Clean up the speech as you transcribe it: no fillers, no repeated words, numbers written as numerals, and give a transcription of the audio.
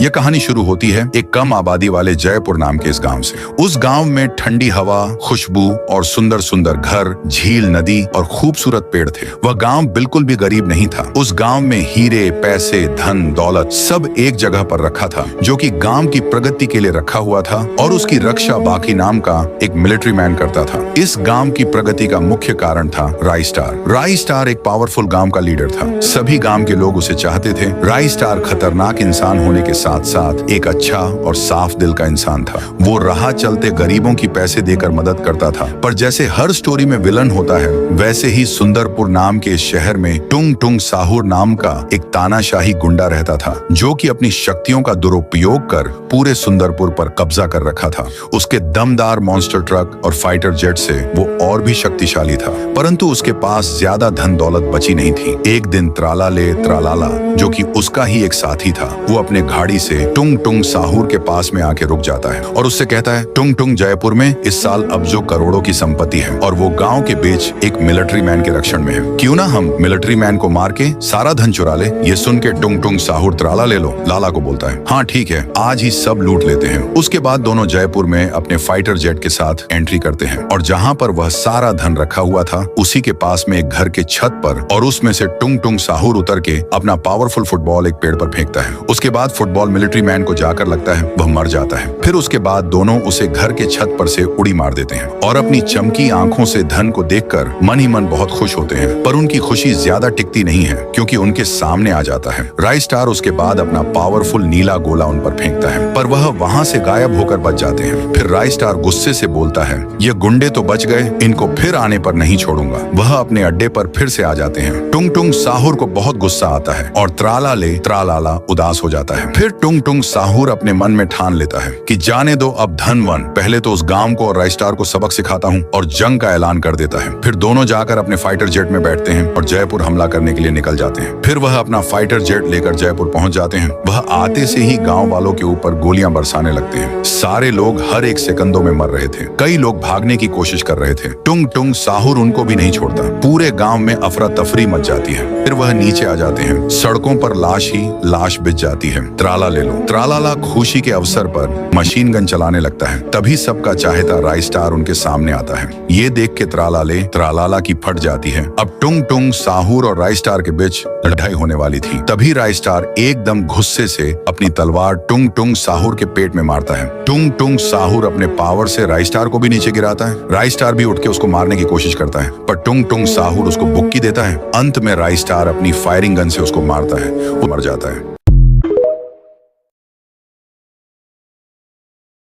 ये कहानी शुरू होती है एक कम आबादी वाले जयपुर नाम के इस गांव से। उस गांव में ठंडी हवा, खुशबू और सुंदर सुंदर घर, झील, नदी और खूबसूरत पेड़ थे। वह गांव बिल्कुल भी गरीब नहीं था। उस गांव में हीरे, पैसे, धन, दौलत सब एक जगह पर रखा था, जो कि गांव की प्रगति के लिए रखा हुआ था, और उसकी रक्षा बाकी नाम का एक मिलिट्री मैन करता था। इस गांव की प्रगति का मुख्य कारण था राई स्टार। राई स्टार एक पावरफुल गांव का लीडर था। सभी गांव के लोग उसे चाहते थे। राई स्टार खतरनाक इंसान होने के साथ साथ एक अच्छा और साफ दिल का इंसान था। वो राह चलते गरीबों की पैसे देकर मदद करता था। पर जैसे हर स्टोरी में विलन होता है, वैसे ही सुंदरपुर नाम के इस शहर में टुंग टुंग साहुर नाम का एक तानाशाही गुंडा रहता था, जो कि अपनी शक्तियों का दुरुपयोग कर पूरे सुंदरपुर पर कब्जा कर रखा था। उसके दमदार मॉन्स्टर ट्रक और फाइटर जेट से वो और भी शक्तिशाली था, परंतु उसके पास ज्यादा धन दौलत बची नहीं थी। एक दिन त्रालाला, जो कि उसका ही एक साथी था, वो अपने गाड़ी से टुंग टुंग साहुर के पास में आके रुक जाता है और उससे कहता है, टुंग टुंग जयपुर में इस साल अब्जों करोड़ों की संपत्ति है और वो गांव के बीच एक मिलिट्री मैन के रक्षण में है। क्यों ना हम मिलिट्री मैन को मार के सारा धन चुरा ले। ये सुन के टुंग टुंग साहुर त्राला ले लो लाला को बोलता है, हाँ ठीक है, आज ही सब लूट लेते हैं। उसके बाद दोनों जयपुर में अपने फाइटर जेट के साथ एंट्री करते हैं और जहाँ पर वह सारा धन रखा हुआ था, उसी के पास में एक घर के छत पर, और उसमें से टुंग टुंग साहुर उतर के अपना पावरफुल फुटबॉल एक पेड़ पर फेंकता है। उसके बाद फुटबॉल मिलिट्री मैन को जाकर लगता है, वह मर जाता है। फिर उसके बाद दोनों उसे घर के छत पर से उड़ी मार देते हैं और अपनी चमकी आंखों से धन को देखकर मन ही मन बहुत खुश होते हैं। पर उनकी खुशी ज्यादा टिकती नहीं है, क्योंकि उनके सामने आ जाता है राई स्टार। उसके बाद अपना पावरफुल नीला गोला उन पर फेंकता है, पर वह वहां से गायब होकर बच जाते हैं। फिर राई स्टार गुस्से से बोलता है, ये गुंडे तो बच गए, इनको फिर आने पर नहीं छोड़ूंगा। वह अपने अड्डे पर फिर से आ जाते हैं। टुंग टुंग साहुर को बहुत गुस्सा आता है और त्रालाला उदास हो जाता है। फिर टुंग टुंग साहुर अपने मन में ठान लेता है कि जाने दो अब धनवन, पहले तो उस गांव को और राई स्टार को सबक सिखाता हूँ, और जंग का ऐलान कर देता है। फिर दोनों जाकर अपने फाइटर जेट में बैठते हैं और जयपुर हमला करने के लिए निकल जाते हैं। फिर वह अपना फाइटर जेट लेकर जयपुर पहुंच जाते हैं। वह आते से ही गांव वालों के ऊपर गोलियां बरसाने लगते हैं। सारे लोग हर एक सेकंडों में मर रहे थे। कई लोग भागने की कोशिश कर रहे थे। टुंग टुंग साहुर उनको भी नहीं छोड़ता। पूरे गांव में अफरा तफरी मच जाती है। फिर वह नीचे आ जाते हैं। सड़कों पर लाश ही लाश बिछ जाती है। त्रालाला खुशी के अवसर पर मशीन गन चलाने लगता है। तभी सबका चाहता राई स्टार उनके सामने आता है। ये देख के त्रालाला की फट जाती है। अब टुंग टुंग साहुर और राई स्टार के बीच लड़ाई होने वाली थी। तभी राई स्टार एकदम गुस्से से अपनी तलवार टुंग टुंग साहुर के पेट में मारता है। टुंग टुंग साहुर अपने पावर से राई स्टार को भी नीचे गिराता है। राई स्टार भी उठ के उसको मारने की कोशिश करता है, पर टुंग टुंग साहुर उसको बुक्की देता है। अंत में राई स्टार अपनी फायरिंग गन से उसको मारता है। वो मर जाता है।